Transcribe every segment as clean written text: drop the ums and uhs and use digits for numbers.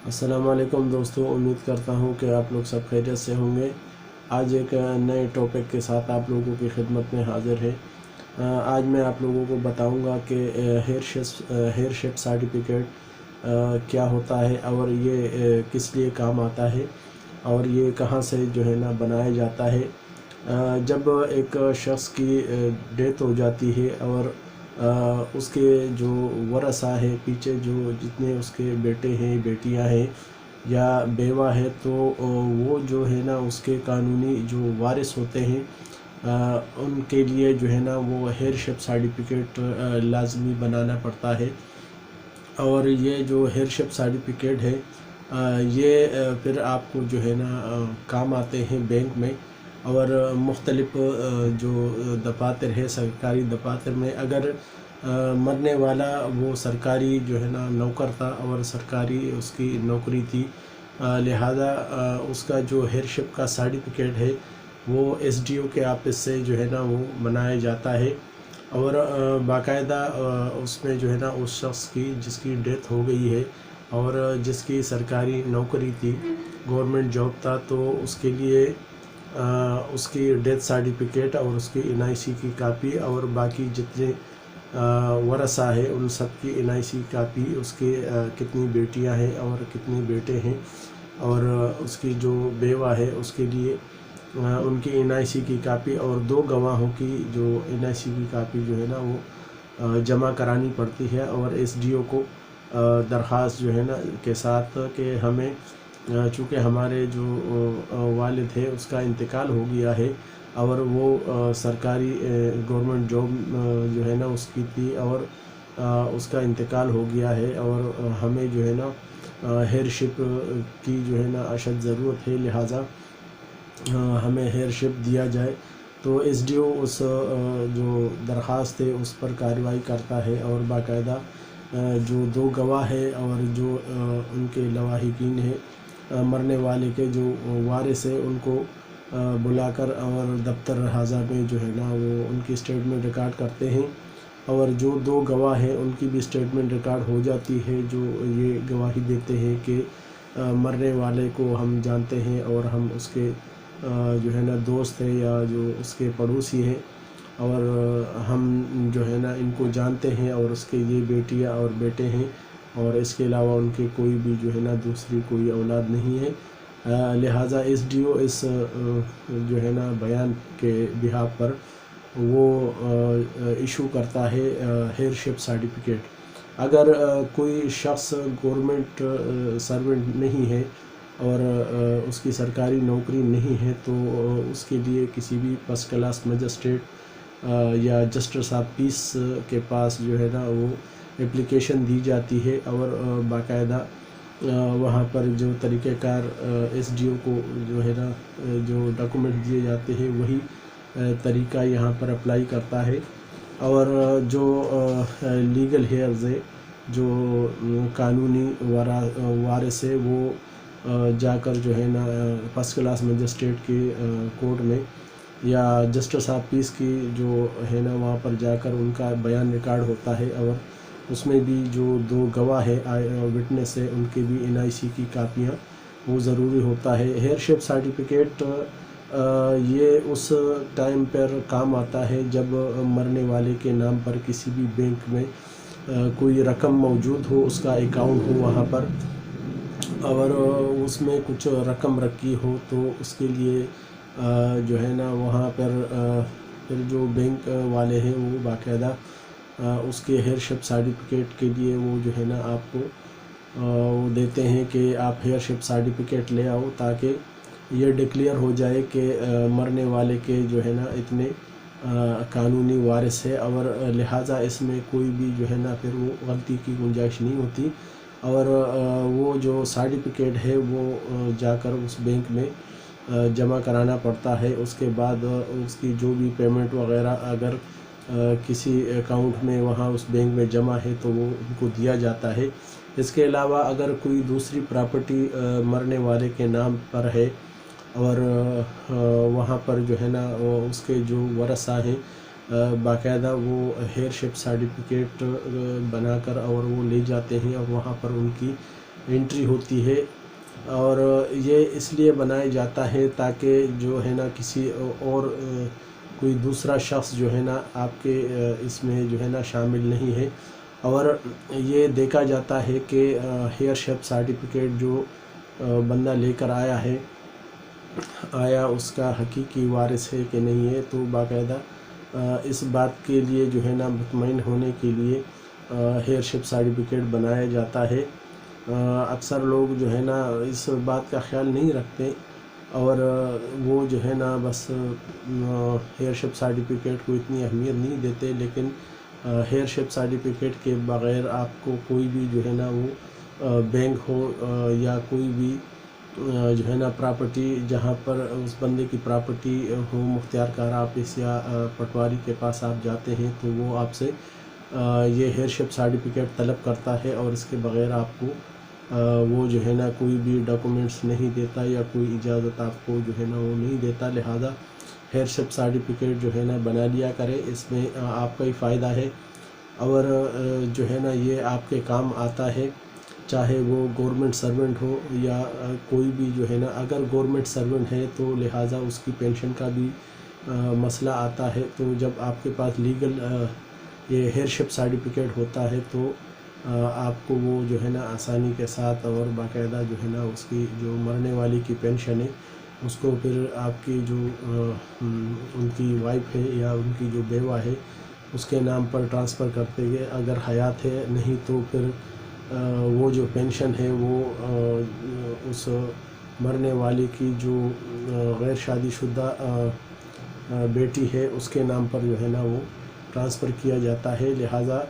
अस्सलामुअलैकुम दोस्तों, उम्मीद करता हूँ कि आप लोग सब खैरियत से होंगे। आज एक नए टॉपिक के साथ आप लोगों की खिदमत में हाज़िर है। आज मैं आप लोगों को बताऊँगा कि हेयर शेप सर्टिफिकेट क्या होता है और ये किस लिए काम आता है और ये कहाँ से जो है ना बनाया जाता है। जब एक शख्स की डेथ हो जाती है और उसके जो वरसा है, पीछे जो जितने उसके बेटे हैं, बेटियां हैं या बेवा है, तो वो जो है ना उसके कानूनी जो वारिस होते हैं उनके लिए जो है ना वो हेयर शेप सर्टिफिकेट लाजमी बनाना पड़ता है। और ये जो हेयर शेप सर्टिफिकेट है ये फिर आपको जो है ना काम आते हैं बैंक में और मुख्तलिफ जो दफातर है, सरकारी दफातर में। अगर मरने वाला वो सरकारी जो है ना नौकर था और सरकारी उसकी नौकरी थी, लिहाजा उसका जो हेयर शेप का सर्टिफिकेट है वो एसडीओ के ऑफिस से जो है ना वो बनाया जाता है। और बाकायदा उसमें जो है ना उस शख्स की जिसकी डेथ हो गई है और जिसकी सरकारी नौकरी थी, गवर्नमेंट जॉब था, तो उसके लिए उसकी डेथ सर्टिफिकेट और उसकी एनआईसी की कापी और बाकी जितने वरसा है उन सब की एनआईसी कापी, उसके कितनी बेटियां हैं और कितने बेटे हैं, और उसकी जो बेवा है उसके लिए उनकी एनआईसी की कापी और 2 गवाहों की जो एनआईसी की कापी जो है ना वो जमा करानी पड़ती है। और एसडीओ को दरख्वास्त जो है ना के साथ कि हमें चूँकि हमारे जो वालिद है उसका इंतकाल हो गया है और वो सरकारी गवर्नमेंट जॉब जो है ना उसकी थी और उसका इंतकाल हो गया है और हमें जो है ना हेयर शेप की जो है ना अशद ज़रूरत है, लिहाजा हमें हेयर शेप दिया जाए। तो एसडीओ उस जो दरख्वास्त है उस पर कार्रवाई करता है और बाकायदा जो 2 गवाह है और जो उनके लवाहिकीन है, मरने वाले के जो वारिस है, उनको बुलाकर और दफ्तर हाजा में जो है ना वो उनकी स्टेटमेंट रिकॉर्ड करते हैं। और जो 2 गवाह हैं उनकी भी स्टेटमेंट रिकॉर्ड हो जाती है, जो ये गवाही देते हैं कि मरने वाले को हम जानते हैं और हम उसके जो है ना दोस्त है या जो उसके पड़ोसी हैं और हम जो है ना इनको जानते हैं और उसके ये बेटियां और बेटे हैं और इसके अलावा उनके कोई भी जो है ना दूसरी कोई औलाद नहीं है। लिहाजा एसडीओ इस जो है ना बयान के बिहाफ पर वो इशू करता है हेयर शेप सर्टिफिकेट। अगर कोई शख्स गवर्नमेंट सर्वेंट नहीं है और उसकी सरकारी नौकरी नहीं है, तो उसके लिए किसी भी फर्स्ट क्लास मजिस्ट्रेट या जस्टिस ऑफ पीस के पास जो है ना वो एप्लीकेशन दी जाती है और बाकायदा वहाँ पर जो तरीक़ेकार एसडीओ को जो है ना जो डॉक्यूमेंट दिए जाते हैं वही तरीका यहाँ पर अप्लाई करता है। और जो लीगल हेयर्स है, जो कानूनी वारिस है, वो जाकर जो है ना फर्स्ट क्लास मजिस्ट्रेट के कोर्ट में या जस्टिस ऑफ पीस की जो है ना वहाँ पर जाकर उनका बयान रिकॉर्ड होता है और उसमें भी जो 2 गवाह है विटनेस है उनके भी एनआईसी की कापियाँ वो ज़रूरी होता है। हेयर शेप सर्टिफिकेट ये उस टाइम पर काम आता है जब मरने वाले के नाम पर किसी भी बैंक में कोई रकम मौजूद हो, उसका अकाउंट हो वहाँ पर, और उसमें कुछ रकम रखी हो, तो उसके लिए जो है ना वहाँ पर फिर जो बैंक वाले हैं वो बाकायदा उसके हेयर शेप सर्टिफिकेट के लिए वो जो है ना आपको वो देते हैं कि आप हेयर शेप सर्टिफिकेट ले आओ, ताकि ये डिक्लेयर हो जाए कि मरने वाले के जो है ना इतने कानूनी वारिस है और लिहाजा इसमें कोई भी जो है ना फिर वो गलती की गुंजाइश नहीं होती। और वो जो सर्टिफिकेट है वो जाकर उस बैंक में जमा कराना पड़ता है। उसके बाद उसकी जो भी पेमेंट वगैरह अगर किसी अकाउंट में वहाँ उस बैंक में जमा है तो वो उनको दिया जाता है। इसके अलावा अगर कोई दूसरी प्रॉपर्टी मरने वाले के नाम पर है और वहाँ पर जो है ना उसके जो वरसा हैं बाकायदा वो हेयर शेप सर्टिफिकेट बनाकर और वो ले जाते हैं और वहाँ पर उनकी انٹری ہوتی ہے، اور یہ اس لیے بنایا جاتا ہے تاکہ جو ہے نا کسی اور کوئی دوسرا شخص جو ہے نا آپ کے اس میں جو ہے نا شامل نہیں ہے، اور یہ دیکھا جاتا ہے کہ ہیئر شیپ سرٹیفکیٹ جو بندہ لے کر آیا ہے، آیا اس کا حقیقی وارث ہے کہ نہیں ہے۔ تو باقاعدہ اس بات کے لیے جو ہے نا مطمئن ہونے کے لیے ہیئر شپ سرٹیفکیٹ بنایا جاتا ہے۔ اکثر لوگ جو ہے نا اس بات کا خیال نہیں رکھتے، اور وہ جو ہے نا بس ہیئر شپ سرٹیفکیٹ کو اتنی اہمیت نہیں دیتے، لیکن ہیئر شپ سرٹیفکیٹ کے بغیر آپ کو کوئی بھی جو ہے نا وہ بینک ہو یا کوئی بھی جو ہے نا پراپرٹی، جہاں پر اس بندے کی پراپرٹی ہو، مختار کار آفس یا پٹواری کے پاس آپ جاتے ہیں تو وہ آپ سے یہ ہیئر شپ سرٹیفکیٹ طلب کرتا ہے، اور اس کے بغیر آپ کو وہ جو ہے نا کوئی بھی ڈاکومنٹس نہیں دیتا یا کوئی اجازت آپ کو جو ہے نا وہ نہیں دیتا۔ لہذا ہیئر شپ سرٹیفکیٹ جو ہے نا بنا لیا کرے، اس میں آپ کا ہی فائدہ ہے، اور جو ہے نا یہ آپ کے کام آتا ہے، چاہے وہ گورنمنٹ سرونٹ ہو یا کوئی بھی جو ہے نا۔ اگر گورنمنٹ سرونٹ ہے تو لہٰذا اس کی پینشن کا بھی مسئلہ آتا ہے، تو جب آپ کے پاس لیگل یہ ہیئر شپ سرٹیفکیٹ ہوتا ہے تو آپ کو وہ جو ہے نا آسانی کے ساتھ، اور باقاعدہ جو ہے نا اس کی جو مرنے والی کی پینشن ہے اس کو پھر آپ کی جو ان کی وائف ہے یا ان کی جو بیوہ ہے اس کے نام پر ٹرانسفر کرتے گئے، اگر حیات ہے، نہیں تو پھر وہ جو پینشن ہے وہ اس مرنے والی کی جو غیر شادی شدہ بیٹی ہے اس کے نام پر جو ہے نا وہ ٹرانسفر کیا جاتا ہے۔ لہٰذا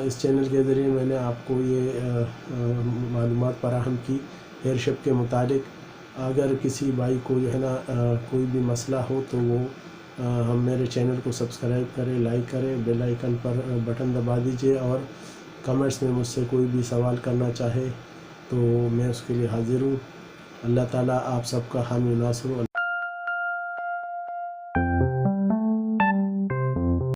اس چینل کے ذریعے میں نے آپ کو یہ معلومات فراہم کی ہیئر شپ کے متعلق۔ اگر کسی بھائی کو جو ہے نا کوئی بھی مسئلہ ہو تو وہ ہم میرے چینل کو سبسکرائب کرے، لائک کرے، بیل آئیکن پر بٹن دبا دیجئے، اور کمنٹس میں مجھ سے کوئی بھی سوال کرنا چاہے تو میں اس کے لیے حاضر ہوں۔ اللہ تعالیٰ آپ سب کا حامی و ناصر ہو۔